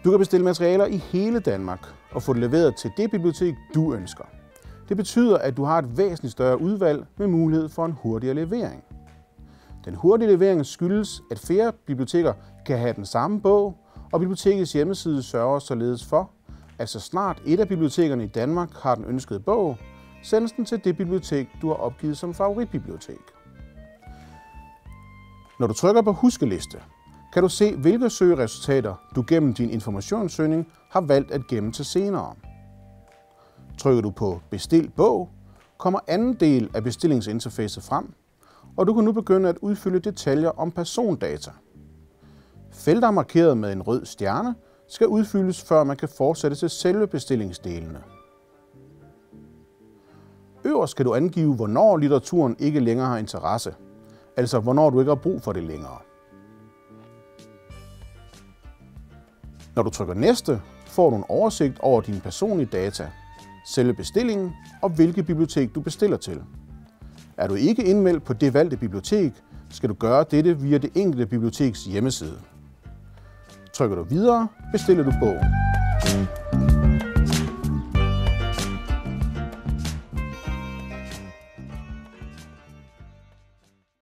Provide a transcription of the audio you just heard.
Du kan bestille materialer i hele Danmark og få det leveret til det bibliotek, du ønsker. Det betyder, at du har et væsentligt større udvalg med mulighed for en hurtigere levering. Den hurtige levering skyldes, at flere biblioteker kan have den samme bog, og bibliotekets hjemmeside sørger således for, at så snart et af bibliotekerne i Danmark har den ønskede bog, sendes den til det bibliotek, du har opgivet som favoritbibliotek. Når du trykker på Huskeliste, kan du se, hvilke søgeresultater du gennem din informationssøgning har valgt at gemme til senere. Trykker du på Bestil bog, kommer anden del af bestillingsinterfacet frem, og du kan nu begynde at udfylde detaljer om persondata. Felter markeret med en rød stjerne skal udfyldes, før man kan fortsætte til selve bestillingsdelene. Øverst skal du angive, hvornår litteraturen ikke længere har interesse, altså hvornår du ikke har brug for det længere. Når du trykker Næste, får du en oversigt over dine personlige data, selve bestillingen og hvilket bibliotek du bestiller til. Er du ikke indmeldt på det valgte bibliotek, skal du gøre dette via det enkelte biblioteks hjemmeside. Trykker du videre, bestiller du bogen.